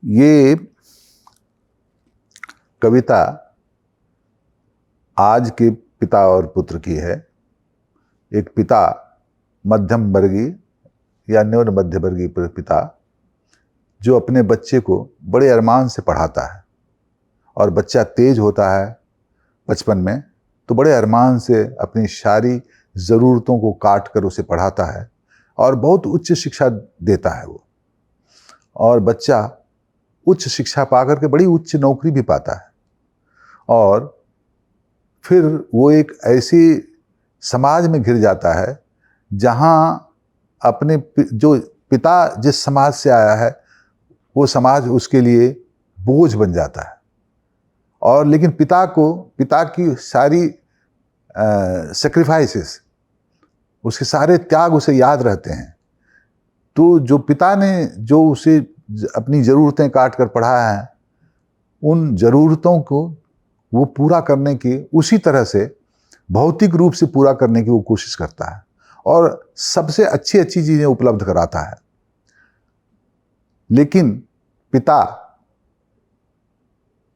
ये कविता आज के पिता और पुत्र की है। एक पिता मध्यम वर्गीय या निम्न मध्य वर्गीय पिता जो अपने बच्चे को बड़े अरमान से पढ़ाता है, और बच्चा तेज होता है बचपन में तो बड़े अरमान से अपनी सारी ज़रूरतों को काट कर उसे पढ़ाता है और बहुत उच्च शिक्षा देता है वो, और बच्चा उच्च शिक्षा पाकर के बड़ी उच्च नौकरी भी पाता है। और फिर वो एक ऐसी समाज में घिर जाता है जहाँ अपने जो पिता जिस समाज से आया है वो समाज उसके लिए बोझ बन जाता है। और लेकिन पिता की सारी सेक्रीफाइसेस, उसके सारे त्याग उसे याद रहते हैं। तो जो पिता ने जो उसे अपनी ज़रूरतें काट कर पढ़ाया है, उन ज़रूरतों को वो पूरा करने की, उसी तरह से भौतिक रूप से पूरा करने की वो कोशिश करता है और सबसे अच्छी अच्छी चीज़ें उपलब्ध कराता है। लेकिन पिता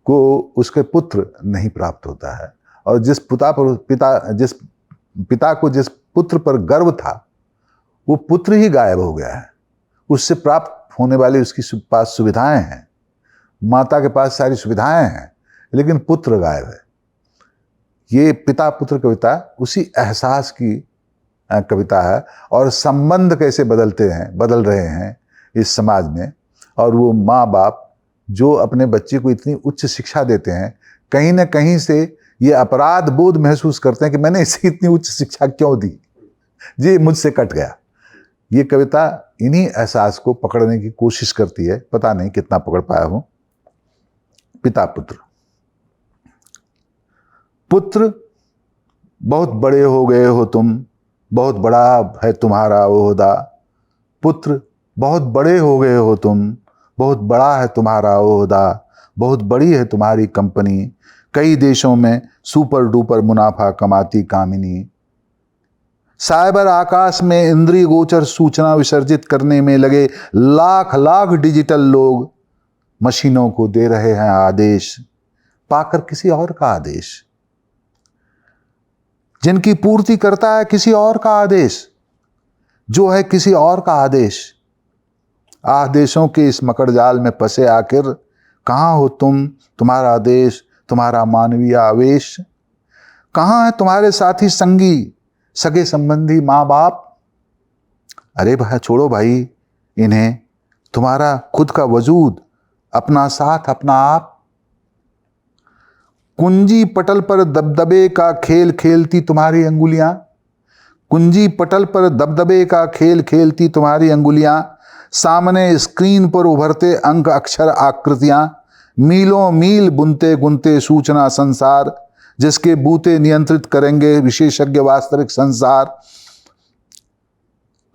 को उसके पुत्र नहीं प्राप्त होता है, और जिस पिता को जिस पुत्र पर गर्व था वो पुत्र ही गायब हो गया है। उससे प्राप्त होने वाली उसकी पास सुविधाएं हैं, माता के पास सारी सुविधाएं हैं, लेकिन पुत्र गायब है। ये पिता पुत्र कविता उसी एहसास की कविता है, और संबंध कैसे बदल रहे हैं इस समाज में। और वो माँ बाप जो अपने बच्चे को इतनी उच्च शिक्षा देते हैं, कहीं ना कहीं से ये अपराध बोध महसूस करते हैं कि मैंने इसे इतनी उच्च शिक्षा क्यों दी, ये मुझसे कट गया। ये कविता इन्हीं एहसास को पकड़ने की कोशिश करती है, पता नहीं कितना पकड़ पाया हूं। पिता पुत्र। पुत्र, बहुत बड़े हो गए हो तुम, बहुत बड़ा है तुम्हारा ओहदा। पुत्र, बहुत बड़े हो गए हो तुम, बहुत बड़ा है तुम्हारा ओहदा। बहुत बड़ी है तुम्हारी कंपनी, कई देशों में सुपर डुपर मुनाफा कमाती कामिनी। साइबर आकाश में इंद्रिय गोचर सूचना विसर्जित करने में लगे लाख लाख डिजिटल लोग मशीनों को दे रहे हैं आदेश, पाकर किसी और का आदेश। जिनकी पूर्ति करता है किसी और का आदेश, जो है किसी और का आदेश। आदेशों के इस मकड़ जाल में फंसे आखिर कहाँ हो तुम, तुम्हारा देश, तुम्हारा मानवीय आवेश। कहाँ है तुम्हारे साथी संगी, सगे संबंधी माँ बाप। अरे भाई छोड़ो भाई इन्हें, तुम्हारा खुद का वजूद, अपना साथ, अपना आप। कुंजी पटल पर दबदबे का खेल खेलती तुम्हारी अंगुलियां। कुंजी पटल पर दबदबे का खेल खेलती तुम्हारी अंगुलियां। सामने स्क्रीन पर उभरते अंक अक्षर आकृतियां। मीलों मील बुनते गुनते सूचना संसार, जिसके बूते नियंत्रित करेंगे विशेषज्ञ वास्तविक संसार।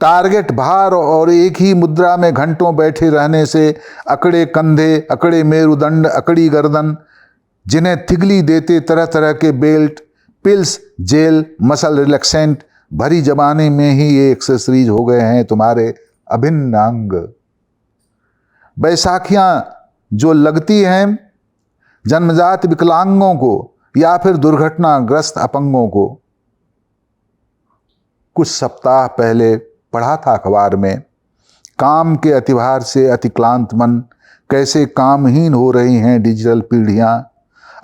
टारगेट भार और एक ही मुद्रा में घंटों बैठे रहने से अकड़े कंधे, अकड़े मेरुदंड, अकड़ी गर्दन, जिन्हें थिगली देते तरह तरह के belt, pills, gel, muscle relaxant, भरी जमाने में ही ये एक्सेसरीज हो गए हैं तुम्हारे अभिन्न अंग। बैसाखियां जो लगती हैं जन्मजात विकलांगों को या फिर दुर्घटनाग्रस्त अपंगों को। कुछ सप्ताह पहले पढ़ा था अखबार में, काम के अतिभार से अतिक्लांत मन, कैसे कामहीन हो रही हैं डिजिटल पीढ़ियां।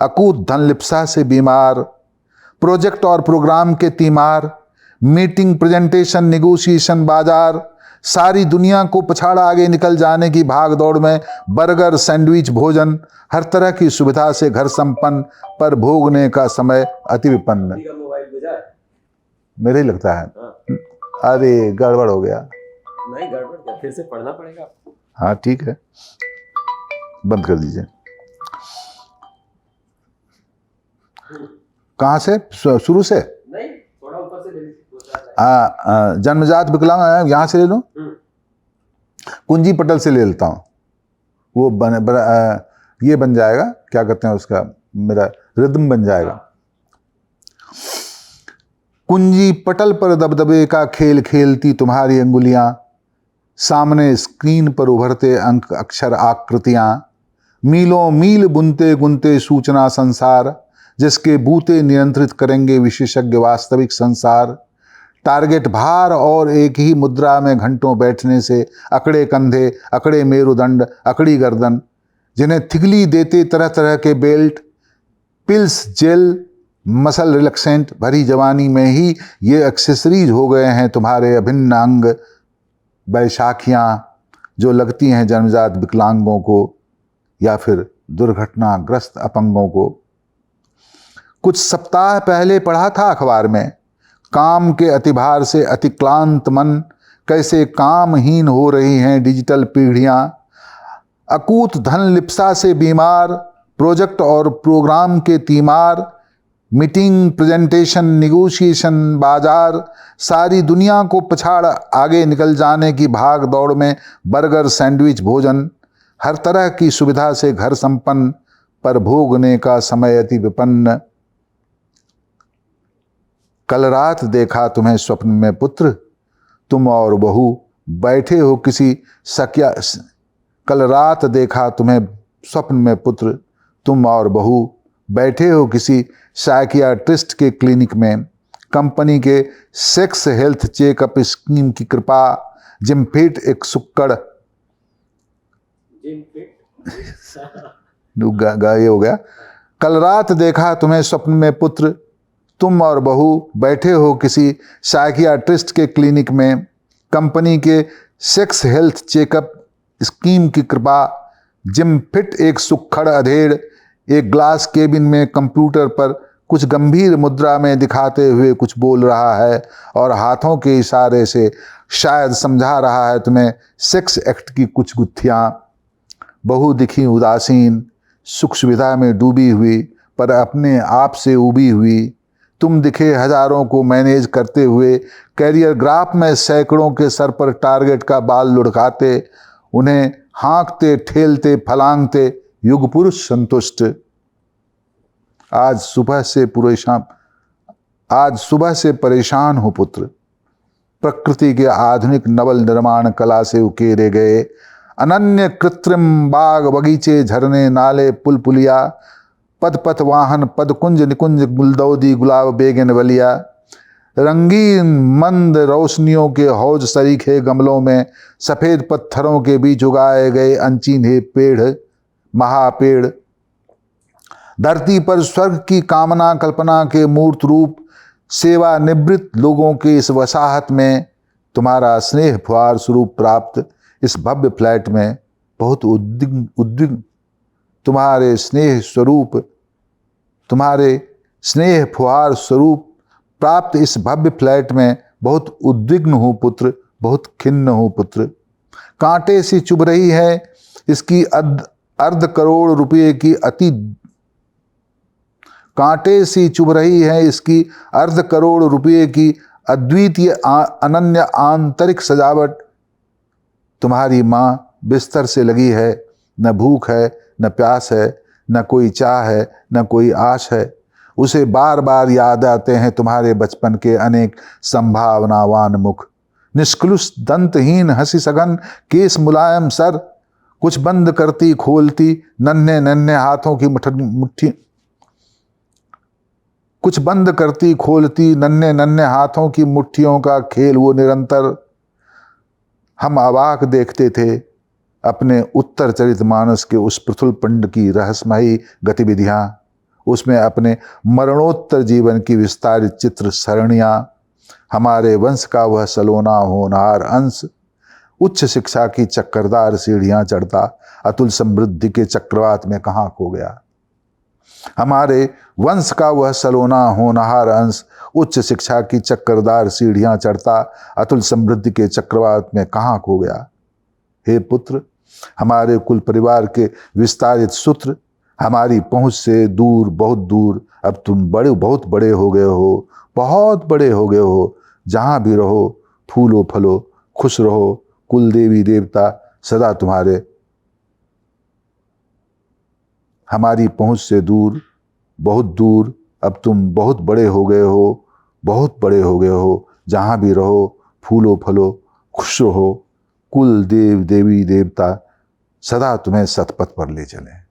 अकूत धनलिप्सा से बीमार, प्रोजेक्ट और प्रोग्राम के तीमार, मीटिंग प्रेजेंटेशन नेगोशिएशन बाजार, सारी दुनिया को पछाड़ आगे निकल जाने की भाग दौड़ में बर्गर सैंडविच भोजन, हर तरह की सुविधा से घर संपन्न, पर भोगने का समय अति विपन्न। मेरे ही लगता है। अरे गड़बड़ हो गया। नहीं गड़बड़ क्या, फिर से पढ़ना पड़ेगा आपको। हाँ ठीक है, बंद कर दीजिए। कहाँ से, शुरू से? नहीं, थोड़ा ऊपर से ले लीजिए। जन्मजात विकलांग यहाँ से ले लो, कुंजी पटल से ले लेता हूँ। वो ये बन जाएगा, क्या कहते हैं उसका, मेरा रिदम बन जाएगा। कुंजी पटल पर दबदबे का खेल खेलती तुम्हारी अंगुलियां, सामने स्क्रीन पर उभरते अंक अक्षर आकृतियां, मीलों मील बुनते गुनते सूचना संसार, जिसके बूते नियंत्रित करेंगे विशेषज्ञ वास्तविक संसार। टारगेट भार और एक ही मुद्रा में घंटों बैठने से अकड़े कंधे, अकड़े मेरुदंड, अकड़ी गर्दन, जिन्हें थिगली देते तरह तरह के belt, pills, gel, muscle relaxant, भरी जवानी में ही ये एक्सेसरीज हो गए हैं तुम्हारे अभिन्न अंग, बैशाखियाँ जो लगती हैं जन्मजात विकलांगों को या फिर दुर्घटनाग्रस्त अपंगों को। कुछ सप्ताह पहले पढ़ा था अखबार में, काम के अतिभार से अतिक्लांत मन, कैसे कामहीन हो रही हैं डिजिटल पीढ़ियाँ। अकूत धन लिप्सा से बीमार, प्रोजेक्ट और प्रोग्राम के तीमार, मीटिंग, प्रेजेंटेशन, निगोशिएशन, बाजार, सारी दुनिया को पछाड़ आगे निकल जाने की भाग दौड़ में बर्गर, सैंडविच भोजन, हर तरह की सुविधा से घर संपन्न, पर भोगने का समय अति विपन्न। कल रात देखा तुम्हें स्वप्न में पुत्र, तुम और बहू बैठे हो किसी सकिया। कल रात देखा तुम्हें स्वप्न में पुत्र, तुम और बहू बैठे हो किसी साइकियाट्रिस्ट के क्लिनिक में। कंपनी के सेक्स हेल्थ चेकअप स्कीम की कृपा, जिम फिट एक सुक्कड़ ये हो गया। कल रात देखा तुम्हें स्वप्न में पुत्र, तुम और बहू बैठे हो किसी साइकियाट्रिस्ट के क्लिनिक में। कंपनी के सेक्स हेल्थ चेकअप स्कीम की कृपा, जिम फिट एक सुक्खड़ अधेड़, एक ग्लास केबिन में कंप्यूटर पर कुछ गंभीर मुद्रा में दिखाते हुए कुछ बोल रहा है और हाथों के इशारे से शायद समझा रहा है तुम्हें सेक्स एक्ट की कुछ गुत्थियां। बहू दिखी उदासीन, सुख सुविधा में डूबी हुई, पर अपने आप से उबी हुई। तुम दिखे हजारों को मैनेज करते हुए, कैरियर ग्राफ में सैकड़ों के सर पर टारगेट का बाल लुढ़काते, उन्हें हाँकते, ठेलते, फलांगते, युग पुरुष संतुष्ट। आज सुबह से परेशान हो पुत्र। प्रकृति के आधुनिक नवल निर्माण कला से उकेरे गए अनन्य कृत्रिम बाग, बगीचे, झरने, नाले, पुल पुलिया, पद पथ वाहन, पद कुंज निकुंज, गुलदौदी, गुलाब, बेगन वलिया, रंगीन मंद रोशनियों के हौज सरीखे गमलों में, सफेद पत्थरों के बीच उगाए गए अनचिन्हे पेड़, महापेड़। धरती पर स्वर्ग की कामना कल्पना के मूर्त रूप, सेवा निवृत्त लोगों के इस वसाहत में तुम्हारा स्नेह फुहार स्वरूप प्राप्त इस भव्य फ्लैट में बहुत उद्विग्न तुम्हारे स्नेह फुहार स्वरूप प्राप्त इस भव्य फ्लैट में बहुत उद्विग्न हूँ पुत्र, बहुत खिन्न हूँ पुत्र। कांटे सी चुभ रही है इसकी अर्ध करोड़ रुपये की कांटे सी चुभ रही है इसकी अर्ध करोड़ रुपये की अद्वितीय अनन्य आंतरिक सजावट। तुम्हारी माँ बिस्तर से लगी है, न भूख है, न प्यास है, न कोई चाह है, न कोई आश है। उसे बार बार याद आते हैं तुम्हारे बचपन के अनेक संभावनावान मुख, निष्कलुष दंतहीन हंसी सघन केस, मुलायम सर, कुछ बंद करती खोलती नन्हे नन्हे हाथों की मुट्ठी, कुछ बंद करती खोलती नन्हे नन्हे हाथों की मुट्ठियों का खेल वो निरंतर। हम अवाक देखते थे अपने उत्तर चरित मानस के उस पृथुल पिंड की रहस्यमयी गतिविधियां, उसमें अपने मरणोत्तर जीवन की विस्तारित चित्र सरणियां, हमारे वंश का वह सलोना होनहार अंश उच्च शिक्षा की चक्करदार सीढ़ियां चढ़ता अतुल समृद्धि के चक्रवात में कहाँ खो गया। हमारे वंश का वह सलोना होनहार अंश उच्च शिक्षा की चक्करदार सीढ़ियां चढ़ता अतुल समृद्धि के चक्रवात में कहाँ खो गया। हे पुत्र, हमारे कुल परिवार के विस्तारित सूत्र हमारी पहुंच से दूर, बहुत दूर। अब तुम बहुत बड़े हो गए हो, बहुत बड़े हो गए हो। जहां भी रहो फूलो फलो, खुश रहो। कुल देवी देवता सदा तुम्हारे। हमारी पहुंच से दूर, बहुत दूर। अब तुम बहुत बड़े हो गए हो, बहुत बड़े हो गए हो। जहां भी रहो फूलो फलो, खुश रहो। कुल देव देवी देवता सदा तुम्हें सतपथ पर ले चलें,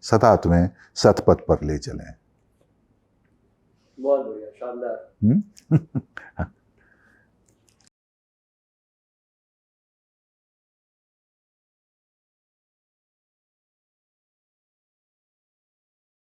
सदा तुम्हें सतपथ पर ले चलें। बहुत बढ़िया, शानदार।